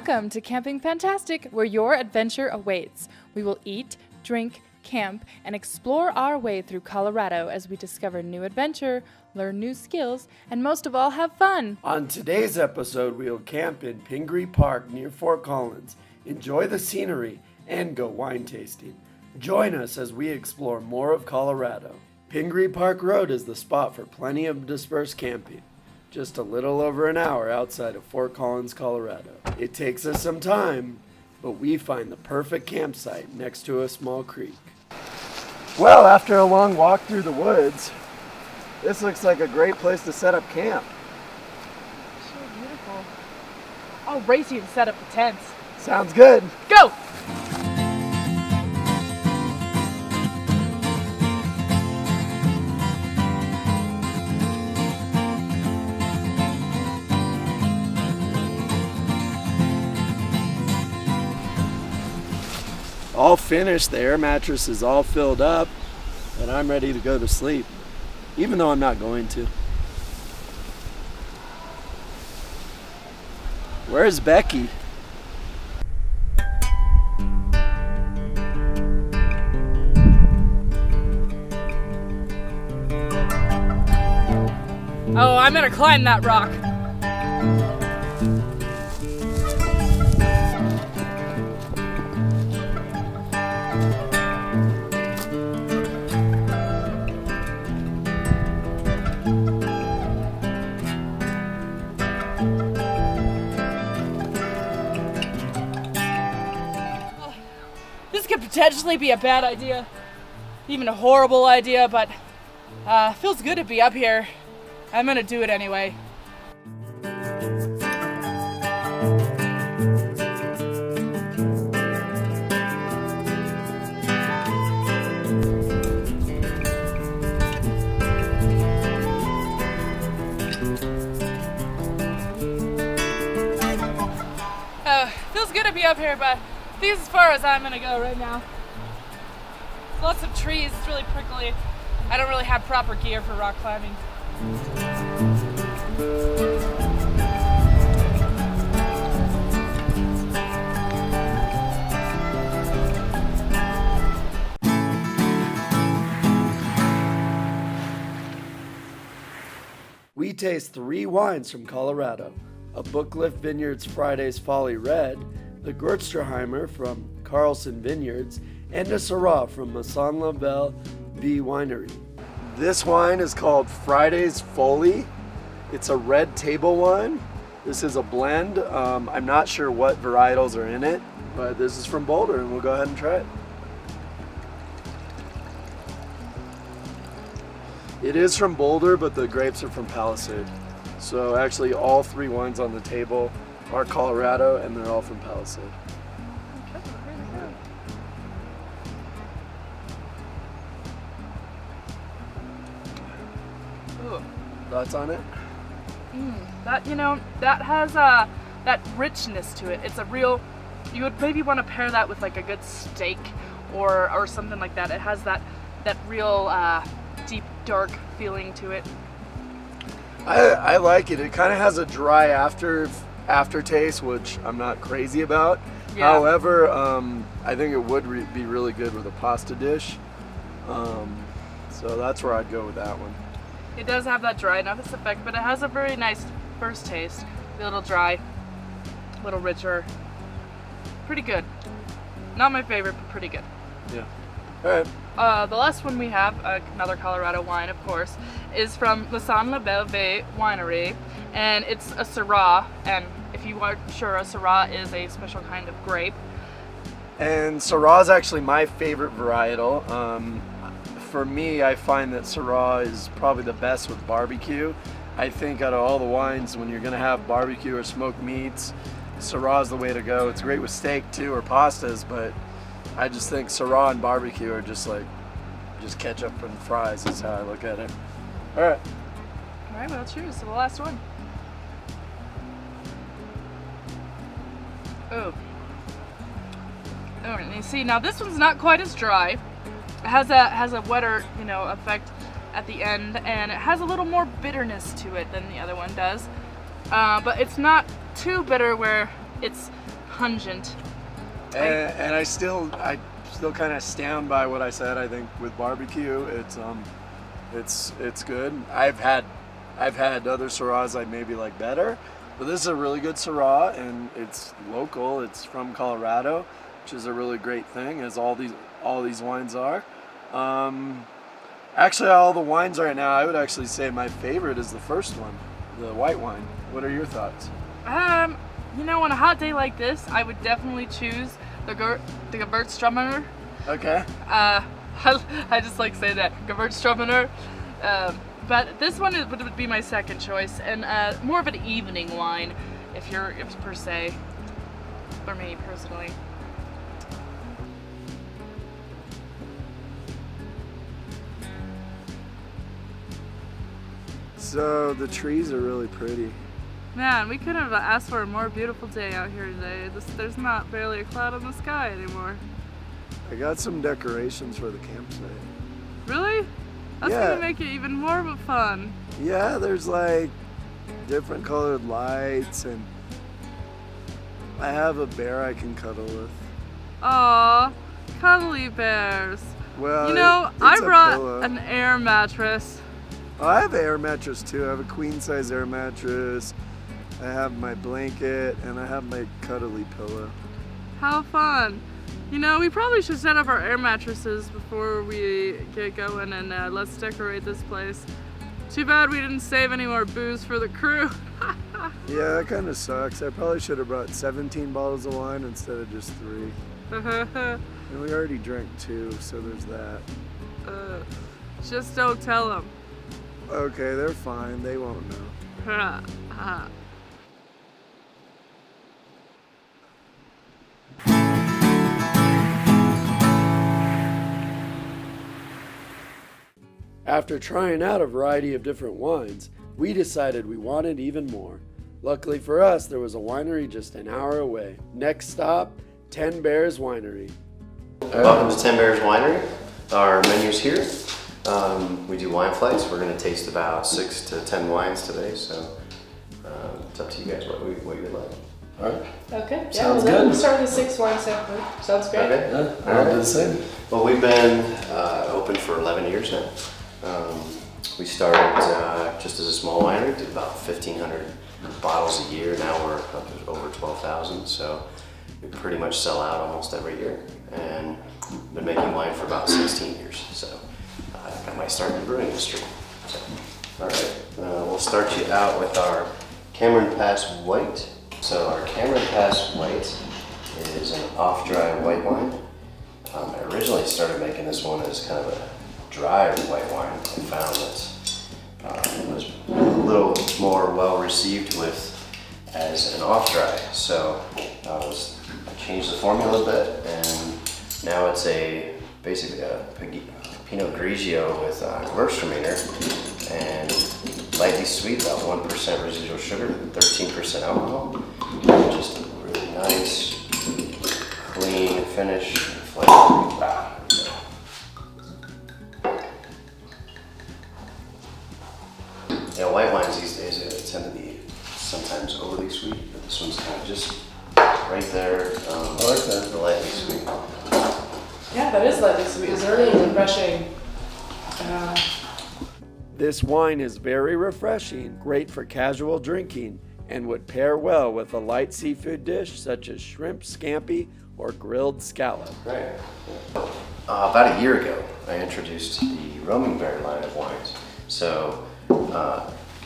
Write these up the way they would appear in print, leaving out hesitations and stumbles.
Welcome to Camping Fantastic, where your adventure awaits. We will eat, drink, camp, and explore our way through Colorado as we discover new adventure, learn new skills, and most of all, have fun. On today's episode, we'll camp in Pingree Park near Fort Collins, enjoy the scenery, and go wine tasting. Join us as we explore more of Colorado. Pingree Park Road is the spot for plenty of dispersed camping. Just a little over an hour outside of Fort Collins, Colorado. It takes us some time, but we find the perfect campsite next to a small creek. Well, after a long walk through the woods, this looks like a great place to set up camp. So beautiful. I'll race you to set up the tents. Sounds good. Go! All finished, the air mattress is all filled up, and I'm ready to go to sleep, even though I'm not going to. Where's Becky? Oh, I'm gonna climb that rock. This could potentially be a bad idea, even a horrible idea, but feels good to be up here. I'm gonna do it anyway. Feels good to be up here, but this is as far as I'm gonna go right now. Lots of trees, it's really prickly. I don't really have proper gear for rock climbing. We taste 3 wines from Colorado: a Booklift Vineyards Friday's Folly Red, the Gertsterheimer from Carlson Vineyards, and a Syrah from Masson Labelle V Winery. This wine is called Friday's Folly. It's a red table wine. This is a blend. I'm not sure what varietals are in it, but this is from Boulder, and we'll go ahead and try it. It is from Boulder, but the grapes are from Palisade. So actually all 3 wines on the table are Colorado, and they're all from Palisade. Ooh. Thoughts on it? That has that richness to it. It's a real, you would maybe want to pair that with like a good steak or something like that. It has that real deep, dark feeling to it. I like it. It kind of has a dry aftertaste, which I'm not crazy about. Yeah. However, I think it would be really good with a pasta dish. So that's where I'd go with that one. It does have that dry enough effect, but it has a very nice first taste. A little dry, a little richer. Pretty good. Not my favorite, but pretty good. Yeah. All right. The last one we have, another Colorado wine, of course, is from Masson Labelle V Winery, and it's a Syrah. And if you aren't sure, a Syrah is a special kind of grape. And Syrah is actually my favorite varietal. For me, I find that Syrah is probably the best with barbecue. I think out of all the wines, when you're gonna have barbecue or smoked meats, Syrah is the way to go. It's great with steak too, or pastas, but I just think Syrah and barbecue are just ketchup and fries is how I look at it. All right. All right, well, cheers to the last one. Oh, and you see, now this one's not quite as dry. It has a wetter, effect at the end, and it has a little more bitterness to it than the other one does. But it's not too bitter where it's pungent. And I still kind of stand by what I said. I think with barbecue, it's good. I've had other Syrahs I maybe like better, but this is a really good Syrah, and it's local. It's from Colorado, which is a really great thing, as all these wines are. Actually, all the wines right now, I would actually say my favorite is the first one, the white wine. What are your thoughts? You know, on a hot day like this, I would definitely choose the Gewürztraminer. Okay. I just like saying that, Gewürztraminer. But this one would be my second choice, and more of an evening wine, if per se, for me personally. So the trees are really pretty. Man, we couldn't have asked for a more beautiful day out here today. There's not barely a cloud in the sky anymore. I got some decorations for the campsite. Really? That's gonna make it even more fun. Yeah, there's like different colored lights, and I have a bear I can cuddle with. Aw, cuddly bears. Well, you know, it's I a brought pillow. an air mattress. Oh, I have an air mattress too. I have a queen size air mattress. I have my blanket, and I have my cuddly pillow. How fun. You know, we probably should set up our air mattresses before we get going, and let's decorate this place. Too bad we didn't save any more booze for the crew. Yeah, that kind of sucks. I probably should have brought 17 bottles of wine instead of just 3. And we already drank 2, so there's that. Just don't tell them. Okay, they're fine. They won't know. After trying out a variety of different wines, we decided we wanted even more. Luckily for us, there was a winery just an hour away. Next stop, 10 Bears Winery. Welcome to 10 Bears Winery. Our menu's here. We do wine flights. We're going to taste about 6 to 10 wines today, so it's up to you guys what you would like. All right. Okay. Sounds well, good. We'll start with the 6 wine sampler. Sounds great. Okay. Yeah, I'll do the same. Well, we've been open for 11 years now. We started just as a small winery, did about 1,500 bottles a year. Now we're up to over 12,000, so we pretty much sell out almost every year. And been making wine for about 16 years, so I got my start in the brewing industry. So, all right, we'll start you out with our Cameron Pass White. So our Cameron Pass White is an off-dry white wine. I originally started making this one as kind of a dry white wine. I found that it was a little more well received as an off-dry. So I changed the formula a bit, and now it's basically a Pinot Grigio with Gewürztraminer, and lightly sweet, about 1% residual sugar, 13% alcohol. Just a really nice, clean finish and flavor. Yeah, white wines these days tend to be sometimes overly sweet, but this one's kind of just right there. I like that. The lightly sweet. Yeah, that is lightly sweet. It's really refreshing. This wine is very refreshing, great for casual drinking, and would pair well with a light seafood dish such as shrimp scampi or grilled scallop. Right. About a year ago, I introduced the Roaming Bear line of wines. So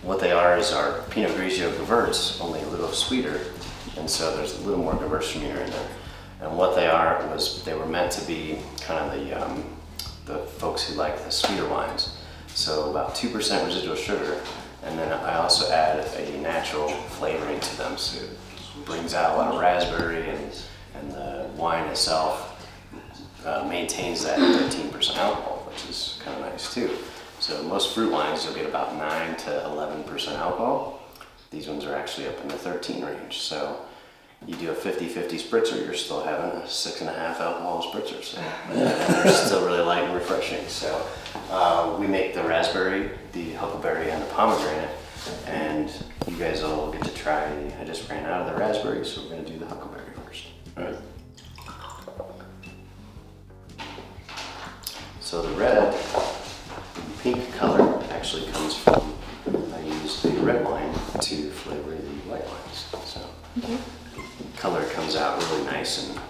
what they are is our Pinot Grigio Gewürz, only a little sweeter, and so there's a little more Gewürztraminer in there. And what they are was they were meant to be kind of the folks who like the sweeter wines. So about 2% residual sugar, and then I also add a natural flavoring to them, so it brings out a lot of raspberry, and the wine itself maintains that 13% alcohol, which is kind of nice too. So most fruit wines you'll get about 9 to 11% alcohol. These ones are actually up in the 13 range. So you do a 50-50 spritzer, you're still having a 6.5 alcohol spritzer. So they're still really light and refreshing. So we make the raspberry, the huckleberry, and the pomegranate, and you guys all get to try. I just ran out of the raspberry, so we're gonna do the huckleberry first. Right. So the red and pink color actually comes from, I used the red wine to flavor the white wines. So color comes out really nice and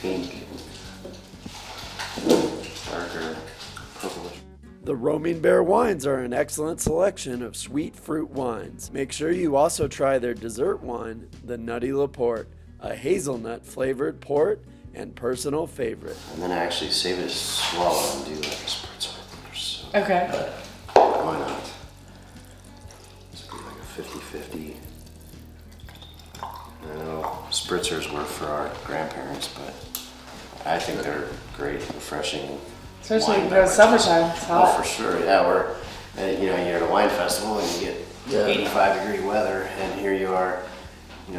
pink and darker purplish. The Roaming Bear wines are an excellent selection of sweet fruit wines. Make sure you also try their dessert wine, the Nutty Laporte, a hazelnut flavored port and personal favorite. And then I actually save it a swallow and do like a spritzer. So, Okay. why not? This would be like a 50-50. I know spritzers were for our grandparents, but I think they're great, refreshing. Especially wine in the beverages. summertime. It's Oh, hot. for sure. Yeah, we're, you're at a wine festival and you get 85-degree weather, and here you are,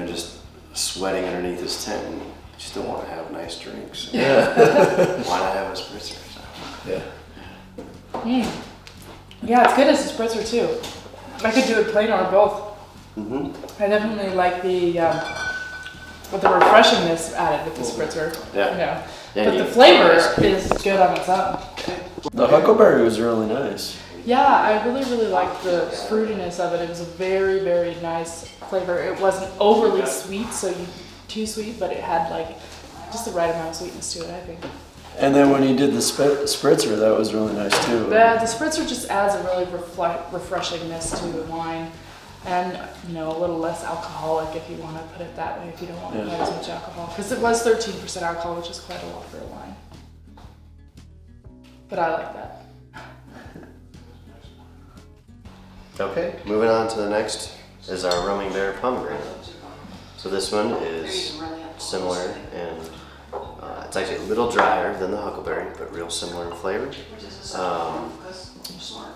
just sweating underneath this tent, and you still want to have nice drinks. So why not have a spritzer? So. Yeah. Yeah, it's good as a spritzer too. I could do it plain or both. I definitely like the with the refreshingness added with the spritzer. Yeah. But the flavor is good on its own. The huckleberry was really nice. Yeah, I really liked the fruitiness of it. It was a very, very nice flavor. It wasn't overly sweet, too sweet, but it had like just the right amount of sweetness to it, I think. And then when you did the spritzer, that was really nice too. The spritzer just adds a really refreshingness to the wine. And, a little less alcoholic if you want to put it that way, if you don't want quite as much alcohol. Because it was 13% alcohol, which is quite a lot for a wine. But I like that. Okay, moving on to the next is our Roaming Bear pomegranate. So this one is similar and it's actually a little drier than the huckleberry, but real similar in flavor.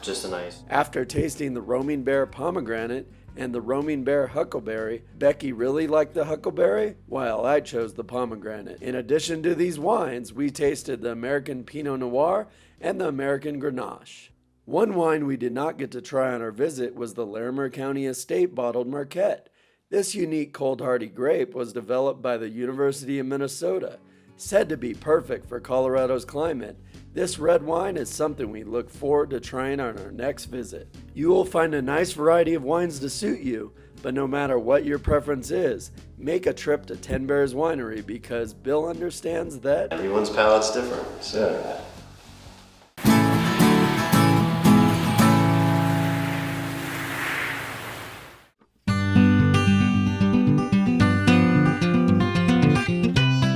Just a nice. After tasting the Roaming Bear pomegranate and the Roaming Bear huckleberry, Becky really liked the huckleberry, while I chose the pomegranate. In addition to these wines, we tasted the American Pinot Noir and the American Grenache. One wine we did not get to try on our visit was the Larimer County Estate Bottled Marquette. This unique cold hardy grape was developed by the University of Minnesota. Said to be perfect for Colorado's climate, this red wine is something we look forward to trying on our next visit. You will find a nice variety of wines to suit you, but no matter what your preference is, make a trip to Ten Bears Winery because Bill understands that Everyone's palate's different. So.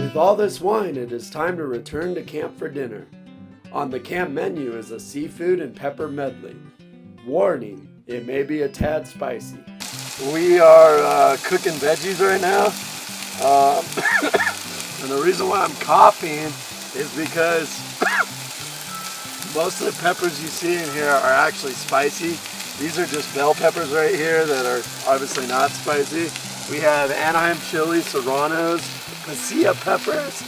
With all this wine, it is time to return to camp for dinner. On the camp menu is a seafood and pepper medley. Warning, it may be a tad spicy. We are cooking veggies right now. And the reason why I'm coughing is because most of the peppers you see in here are actually spicy. These are just bell peppers right here that are obviously not spicy. We have Anaheim chili, serranos, pasilla peppers,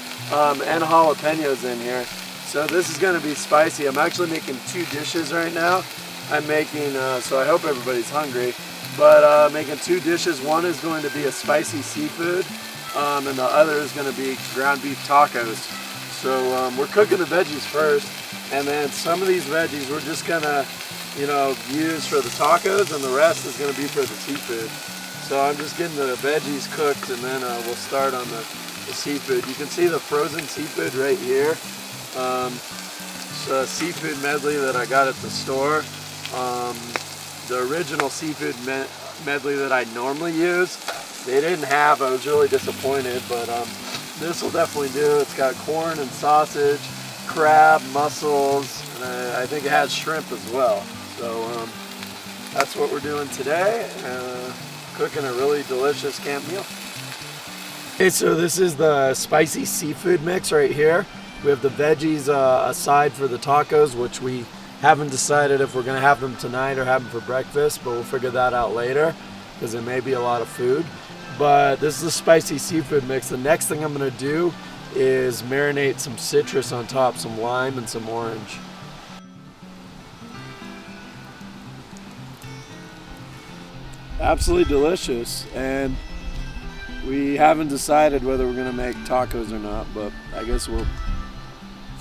and jalapenos in here. So this is going to be spicy. I'm actually making two dishes right now. I'm making, so I hope everybody's hungry, but making two dishes. One is going to be a spicy seafood, and the other is going to be ground beef tacos. So we're cooking the veggies first, and then some of these veggies we're just going to, use for the tacos, and the rest is going to be for the seafood. So I'm just getting the veggies cooked, and then we'll start on the seafood. You can see the frozen seafood right here. It's a seafood medley that I got at the store. The original seafood medley that I normally use, they didn't have. I was really disappointed, but this will definitely do. It's got corn and sausage, crab, mussels, and I think it has shrimp as well. So that's what we're doing today. Cooking a really delicious camp meal. Okay, so this is the spicy seafood mix right here. We have the veggies aside for the tacos, which we haven't decided if we're going to have them tonight or have them for breakfast, but we'll figure that out later because it may be a lot of food. But this is a spicy seafood mix. The next thing I'm going to do is marinate some citrus on top, some lime and some orange. Absolutely delicious, and We haven't decided whether we're gonna make tacos or not, but I guess we'll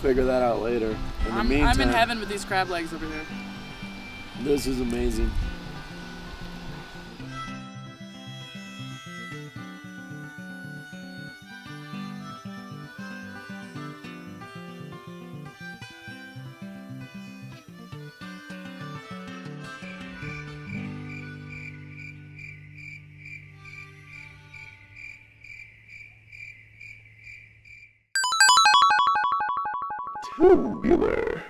figure that out later. In the meantime, I'm in heaven with these crab legs over here. this is amazing. Tubular.